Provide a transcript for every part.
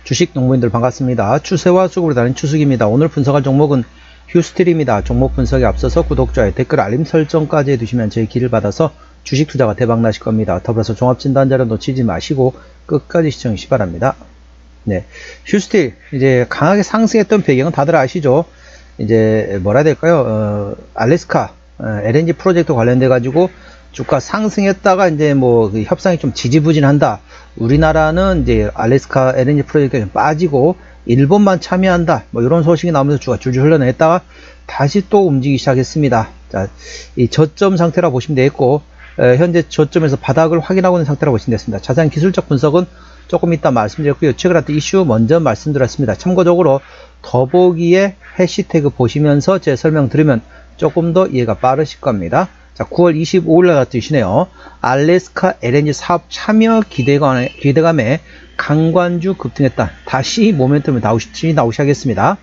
주식 농부인들 반갑습니다. 추세와 수급으로 다른 추석입니다. 오늘 분석할 종목은 휴스틸입니다. 종목 분석에 앞서서 구독, 좋아요, 댓글, 알림 설정까지 해두시면 제 길을 받아서 주식 투자가 대박 나실 겁니다. 더불어서 종합진단자료 놓치지 마시고 끝까지 시청하시기 바랍니다. 네, 휴스틸 이제 강하게 상승했던 배경은 다들 아시죠? 이제 뭐라 해야 될까요? 알래스카 LNG 프로젝트 관련돼 가지고 주가 상승했다가 이제 뭐 그 협상이 좀 지지부진한다. 우리나라는 이제 알래스카 LNG 프로젝트가 좀 빠지고 일본만 참여한다. 뭐 이런 소식이 나오면서 주가 줄줄 흘러냈다가 다시 또 움직이기 시작했습니다. 자, 이 저점 상태라 보시면 되겠고, 현재 저점에서 바닥을 확인하고 있는 상태라 보시면 되겠습니다. 자세한 기술적 분석은 조금 이따 말씀드렸고요. 최근 어떤 이슈 먼저 말씀드렸습니다. 참고적으로 더보기에 해시태그 보시면서 제 설명 들으면 조금 더 이해가 빠르실 겁니다. 자, 9월 25일날 같으시네요. 알래스카 LNG 사업 참여 기대감에 강관주 급등했다. 다시 모멘텀이 나오기 시작했습니다.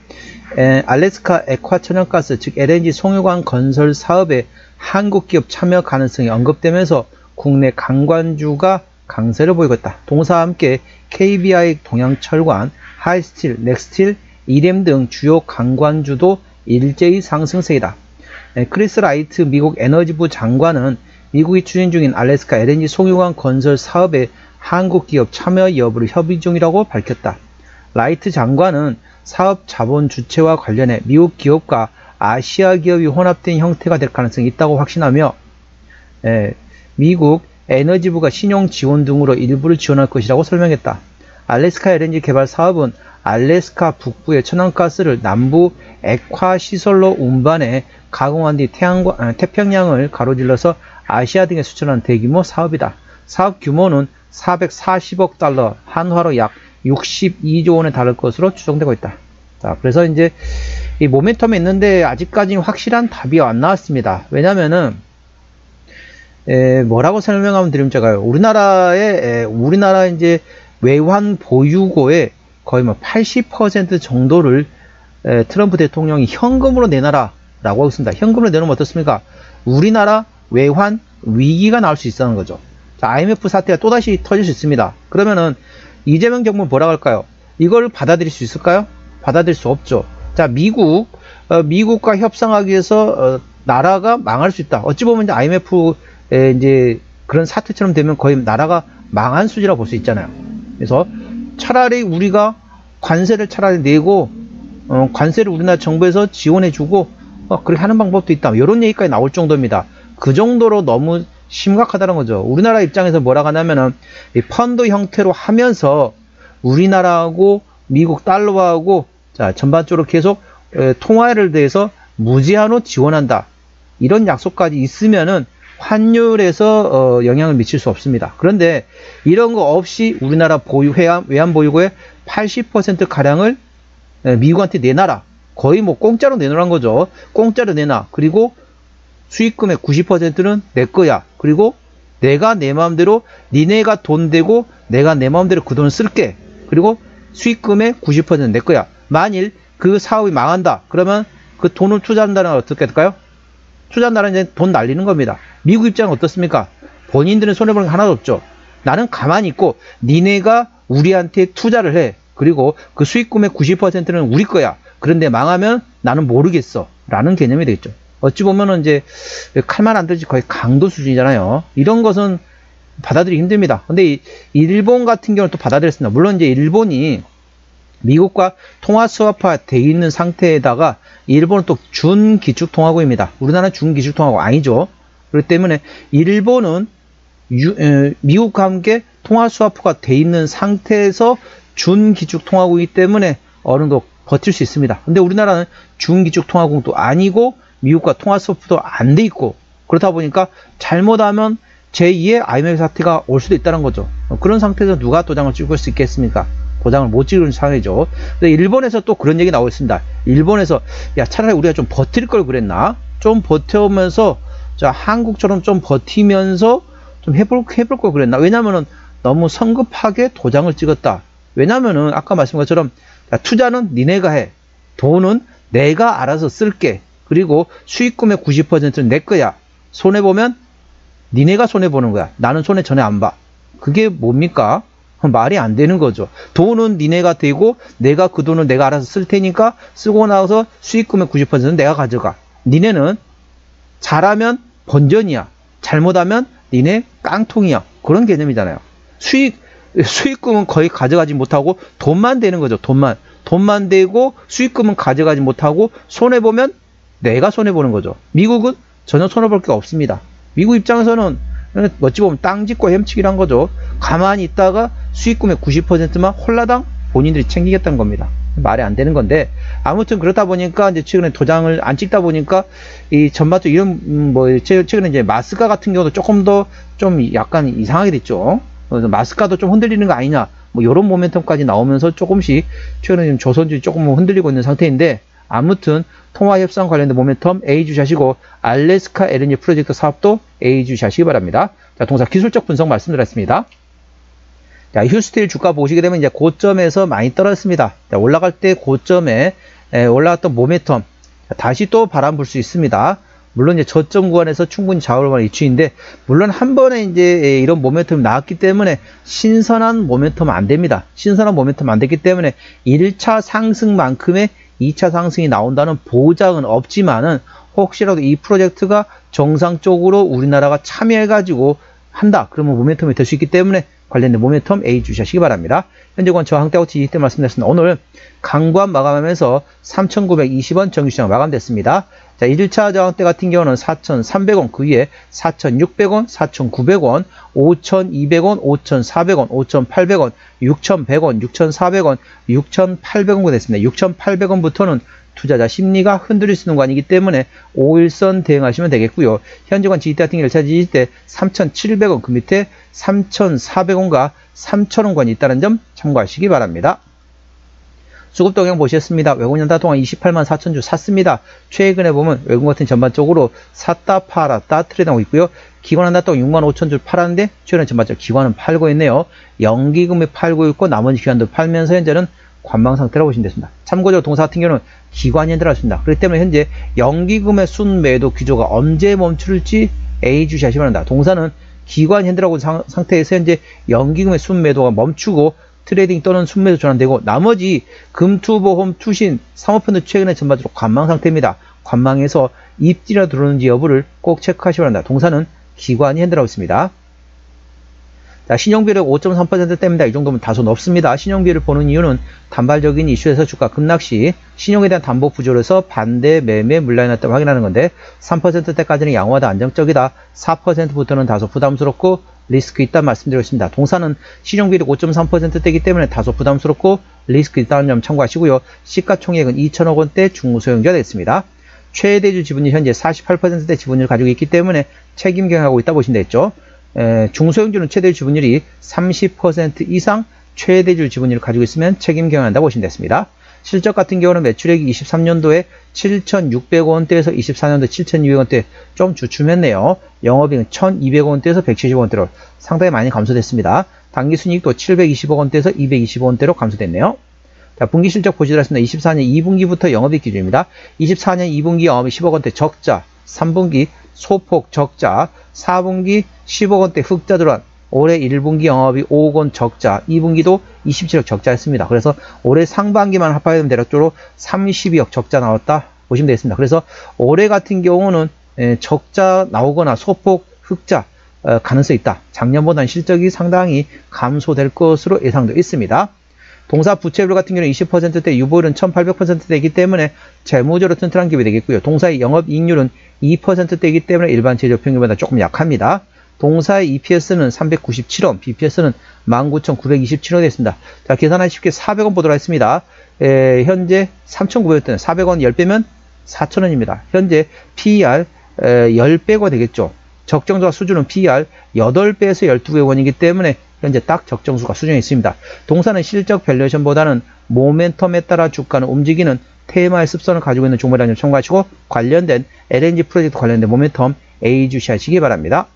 알래스카 액화 천연가스 즉 LNG 송유관 건설 사업에 한국 기업 참여 가능성이 언급되면서 국내 강관주가 강세를 보이고 있다. 동사와 함께 KBI 동양철관, 하이스틸, 넥스틸, 이렘 등 주요 강관주도 일제히 상승세이다. 크리스 라이트 미국 에너지부 장관은 미국이 추진 중인 알래스카 LNG 송유관 건설 사업에 한국 기업 참여 여부를 협의 중이라고 밝혔다. 라이트 장관은 사업 자본 주체와 관련해 미국 기업과 아시아 기업이 혼합된 형태가 될 가능성이 있다고 확신하며 미국 에너지부가 신용 지원 등으로 일부를 지원할 것이라고 설명했다. 알래스카 LNG 개발 사업은 알래스카 북부의 천연가스를 남부 액화 시설로 운반해 가공한 뒤 태평양을 가로질러서 아시아 등에 수출하는 대규모 사업이다. 사업 규모는 440억 달러, 한화로 약 62조 원에 달할 것으로 추정되고 있다. 자, 그래서 이제 이 모멘텀이 있는데 아직까지는 확실한 답이 안 나왔습니다. 왜냐면은 뭐라고 설명하면 드리면 제가요. 우리나라 이제 외환 보유고의 거의 뭐 80% 정도를 트럼프 대통령이 현금으로 내놔라 라고 하고 있습니다. 현금으로 내놓으면 어떻습니까? 우리나라 외환 위기가 나올 수 있다는 거죠. 자, IMF 사태가 또다시 터질 수 있습니다. 그러면은 이재명 정부는 뭐라고 할까요? 이걸 받아들일 수 있을까요? 받아들일 수 없죠. 자, 미국과 협상하기 위해서 나라가 망할 수 있다. 어찌 보면 이제 IMF에 이제 그런 사태처럼 되면 거의 나라가 망한 수지라고 볼 수 있잖아요. 그래서 차라리 우리가 관세를 차라리 내고 관세를 우리나라 정부에서 지원해주고 그렇게 하는 방법도 있다. 이런 얘기까지 나올 정도입니다. 그 정도로 너무 심각하다는 거죠. 우리나라 입장에서 뭐라고 하냐면은 이 펀드 형태로 하면서 우리나라하고 미국 달러하고 자 전반적으로 계속 통화를 대해서 무제한으로 지원한다. 이런 약속까지 있으면은 환율에서 영향을 미칠 수 없습니다. 그런데 이런 거 없이 우리나라 외환 보유고의 80% 가량을 미국한테 내놔라. 거의 뭐 공짜로 내놓으란 거죠. 공짜로 내놔. 그리고 수익금의 90%는 내 거야. 그리고 내가 내 마음대로 니네가 돈 대고 내가 내 마음대로 그 돈을 쓸게. 그리고 수익금의 90%는 내 거야. 만일 그 사업이 망한다. 그러면 그 돈을 투자한다는 건 어떻게 될까요? 투자한다는 이제 돈 날리는 겁니다. 미국 입장은 어떻습니까? 본인들은 손해보는 게 하나도 없죠. 나는 가만히 있고 니네가 우리한테 투자를 해. 그리고 그 수익금의 90%는 우리 거야. 그런데 망하면 나는 모르겠어. 라는 개념이 되겠죠. 어찌 보면은 이제 칼만 안 들지 거의 강도 수준이잖아요. 이런 것은 받아들이기 힘듭니다. 근데 일본 같은 경우는 또 받아들였습니다. 물론 이제 일본이 미국과 통화 수합화 돼 있는 상태에다가 일본은 또 준기축통화국입니다. 우리나라는 준기축통화국 아니죠. 그렇기 때문에 일본은 미국과 함께 통화 수합화가 돼 있는 상태에서 준기축통화국이기 때문에 어느 정도 버틸 수 있습니다. 근데 우리나라는 준기축통화국도 아니고 미국과 통화 수합도 안 돼 있고 그렇다 보니까 잘못하면 제2의 IMF 사태가 올 수도 있다는 거죠. 그런 상태에서 누가 도장을 찍을 수 있겠습니까? 도장을 못 찍는 상황이죠. 근데 일본에서 또 그런 얘기 나오고 있습니다. 일본에서 야 차라리 우리가 좀 버틸 걸 그랬나? 좀 버텨오면서 자 한국처럼 좀 버티면서 좀 해볼 걸 그랬나? 왜냐면은 너무 성급하게 도장을 찍었다. 왜냐면은 아까 말씀한 것처럼 야, 투자는 니네가 해. 돈은 내가 알아서 쓸게. 그리고 수익금의 90%는 내 거야. 손해보면 니네가 손해보는 거야. 나는 손해 전혀 안 봐. 그게 뭡니까? 말이 안 되는 거죠. 돈은 니네가 되고 내가 그 돈을 내가 알아서 쓸 테니까 쓰고 나서 수익금의 90%는 내가 가져가. 니네는 잘하면 번전이야. 잘못하면 니네 깡통이야. 그런 개념이잖아요. 수익금은 거의 가져가지 못하고 돈만 되는 거죠. 돈만 되고 수익금은 가져가지 못하고 손해보면 내가 손해보는 거죠. 미국은 전혀 손해볼 게 없습니다. 미국 입장에서는 어찌 보면 땅 짓고 햄치기란 거죠. 가만히 있다가 수익금의 90%만 홀라당 본인들이 챙기겠다는 겁니다. 말이 안 되는 건데, 아무튼 그렇다 보니까 이제 최근에 도장을 안 찍다 보니까 이 전반적으로 이런 최근에 이제 마스카 같은 경우도 조금 더 좀 약간 이상하게 됐죠. 그래서 마스카도 좀 흔들리는 거 아니냐, 뭐 이런 모멘텀까지 나오면서 조금씩 최근에 좀 조선주의 조금 흔들리고 있는 상태인데, 아무튼 통화협상 관련된 모멘텀 A주샷이고 알래스카 LNG 프로젝트 사업도 A주샷이 바랍니다. 자, 동사 기술적 분석 말씀드렸습니다. 자, 휴스틸 주가 보시게 되면 이제 고점에서 많이 떨어졌습니다. 자, 올라갈 때 고점에 올라갔던 모멘텀 다시 또 바람 불 수 있습니다. 물론 이제 저점 구간에서 충분히 좌우할 만한 위치인데, 물론 한 번에 이제 이런 모멘텀이 나왔기 때문에 신선한 모멘텀은 안 됩니다. 신선한 모멘텀 안 됐기 때문에 1차 상승만큼의 2차 상승이 나온다는 보장은 없지만은, 혹시라도 이 프로젝트가 정상적으로 우리나라가 참여해가지고 한다, 그러면 모멘텀이 될 수 있기 때문에 관련된 모멘텀 A 주시기 바랍니다. 현재권 저항대하고 지지 때 말씀드렸습니다. 오늘 강관 마감하면서 3,920원 정규시장 마감됐습니다. 자, 1차 저항대 같은 경우는 4,300원, 그 위에 4,600원, 4,900원, 5,200원, 5,400원, 5,800원, 6,100원, 6,400원, 6,800원가 됐습니다. 6,800원부터는 투자자 심리가 흔들릴 수 있는 구간이기 때문에 5일선 대응하시면 되겠고요. 현재권 지지대 같은 경우 1차 지지대 3,700원, 그 밑에 3,400원과 3,000원권이 있다는 점 참고하시기 바랍니다. 수급 동향 보셨습니다. 외국 연타 동안 28만 4천주 샀습니다. 최근에 보면 외국 같은 전반적으로 샀다 팔았다 트레이드하고 있고요. 기관 한다 동안 6만 5천주 팔았는데 최근에 전반적으로 기관은 팔고 있네요. 연기금에 팔고 있고 나머지 기관도 팔면서 현재는 관망 상태라고 보시면 되겠습니다. 참고적으로 동사 같은 경우는 기관이 흔들었습니다. 그렇기 때문에 현재 연기금의 순매도 기조가 언제 멈출지 A주시하시 바랍니다. 동사는 기관이 흔들어온 상태에서 현재 연기금의 순매도가 멈추고 트레이딩 또는 순매도 전환되고, 나머지 금투보험 투신 사모펀드 최근에 전반적으로 관망 상태입니다. 관망에서 입지라 들어오는지 여부를 꼭 체크하시 바랍니다. 동사는 기관이 흔들어오고 있습니다. 자, 신용비율 5.3%대입니다. 이 정도면 다소 높습니다. 신용비율을 보는 이유는 단발적인 이슈에서 주가 급락시 신용에 대한 담보 부조로서 반대 매매 물량이 났다고 확인하는 건데, 3%대까지는 양호하다, 안정적이다, 4%부터는 다소 부담스럽고 리스크 있다 말씀드리고 있습니다. 동사는 신용비율이 5.3%대이기 때문에 다소 부담스럽고 리스크 있다는 점 참고하시고요. 시가총액은 2천억 원대 중소형주가 되겠습니다. 최대주 지분율 현재 48%대 지분율을 가지고 있기 때문에 책임 경영하고 있다 보시면 되겠죠. 중소형주는 최대주 지분율이 30% 이상 최대주 지분율을 가지고 있으면 책임 경영한다고 보시면 되겠습니다. 실적 같은 경우는 매출액이 23년도에 7,600원대에서 24년도에 7,200원대 좀 주춤했네요. 영업이익은 1,200원대에서 170원대로 상당히 많이 감소됐습니다. 당기순이익도 720억원대에서 220억원대로 감소됐네요. 자, 분기 실적 보시도록 하겠습니다. 24년 2분기부터 영업이익 기준입니다. 24년 2분기 영업이 10억원대 적자, 3분기 소폭 적자, 4분기 10억원대 흑자 들어간, 올해 1분기 영업이 5억원 적자, 2분기도 27억 적자했습니다. 그래서 올해 상반기만 합하면 대략적으로 32억 적자 나왔다 보시면 되겠습니다. 그래서 올해 같은 경우는 적자 나오거나 소폭 흑자 가능성이 있다. 작년보다는 실적이 상당히 감소될 것으로 예상되어 있습니다. 동사 부채율 같은 경우는 20%대, 유보율은 1800%대이기 때문에 재무적으로 튼튼한 기업이 되겠고요. 동사의 영업이익률은 2%대이기 때문에 일반 제조 평균보다 조금 약합니다. 동사의 EPS는 397원, BPS는 19,927원 됐습니다. 자, 계산하기 쉽게 400원 보도록 하겠습니다. 현재 3,900원, 400원 10배면 4,000원입니다. 현재 PER 10배가 되겠죠. 적정수가 수준은 PER 8배에서 12배 원이기 때문에 현재 딱 적정수가 수준에 있습니다. 동사는 실적 밸류에이션보다는 모멘텀에 따라 주가는 움직이는 테마의 습성을 가지고 있는 종목이라는 점 참고하시고, 관련된 LNG 프로젝트 관련된 모멘텀 A 주시하시기 바랍니다.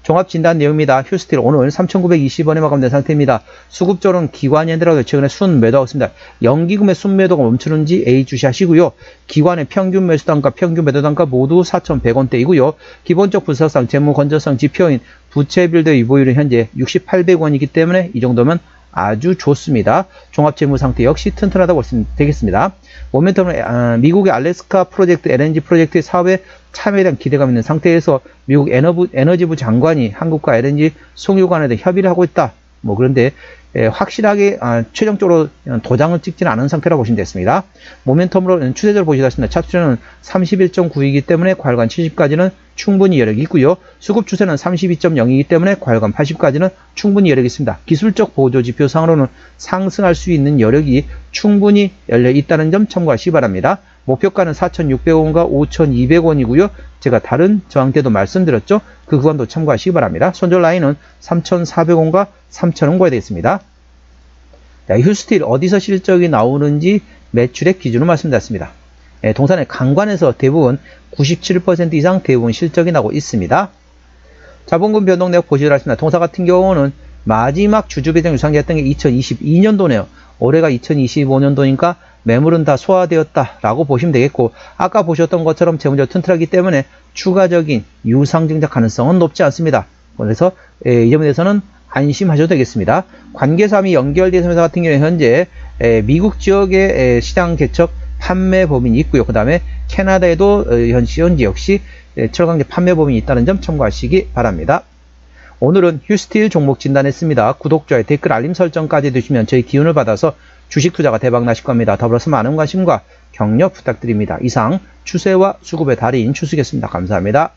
종합진단 내용입니다. 휴스틸 오늘 3,920원에 마감된 상태입니다. 수급적으로는 기관이 흔들어서 최근에 순매도하고 있습니다. 연기금의 순매도가 멈추는지 A 주시하시고요. 기관의 평균 매수단가, 평균 매도단가 모두 4,100원대이고요. 기본적 분석상 재무 건전성 지표인 부채 빌드 유보율은 현재 6800원이기 때문에 이 정도면 아주 좋습니다. 종합재무 상태 역시 튼튼하다고 보시면 되겠습니다. 모멘텀은 미국의 알래스카 프로젝트, LNG 프로젝트의 사업에 참여에 대한 기대감 있는 상태에서 미국 에너지부 장관이 한국과 LNG 송유관에 대해 협의를 하고 있다. 그런데 확실하게 최종적으로 도장을 찍지는 않은 상태라고 보시면 되겠습니다. 모멘텀으로 추세적으로 보시겠습니다. 차트는 31.9이기 때문에 과열관 70까지는 충분히 여력이 있고요. 수급 추세는 32.0이기 때문에 과열관 80까지는 충분히 여력이 있습니다. 기술적 보조 지표상으로는 상승할 수 있는 여력이 충분히 열려 있다는 점 참고하시기 바랍니다. 목표가는 4,600원과 5,200원이고요. 제가 다른 저항 때도 말씀드렸죠. 그 구간도 참고하시기 바랍니다. 손절 라인은 3,400원과 3,000원과야 되겠습니다. 자, 휴스틸 어디서 실적이 나오는지 매출액 기준으로 말씀드렸습니다. 동산의 강관에서 대부분 97% 이상 대부분 실적이 나고 있습니다. 자본금 변동 내역 보시도록 하겠습니다. 동사 같은 경우는 마지막 주주배당 유상기했던 게 2022년도네요. 올해가 2025년도니까 매물은 다 소화되었다라고 보시면 되겠고, 아까 보셨던 것처럼 재무적 튼튼하기 때문에 추가적인 유상증자 가능성은 높지 않습니다. 그래서 이 점에 대해서는 안심하셔도 되겠습니다. 관계사 및 연결된 회사 같은 경우에 현재 미국 지역의 시장 개척 판매 범인이 있고요. 그 다음에 캐나다에도 현재 역시 철강제 판매 범인이 있다는 점 참고하시기 바랍니다. 오늘은 휴스틸 종목 진단했습니다. 구독, 좋아요, 댓글, 알림 설정까지 해두시면 저희 기운을 받아서 주식 투자가 대박 나실 겁니다. 더불어서 많은 관심과 격려 부탁드립니다. 이상 추세와 수급의 달인 추수겠습니다. 감사합니다.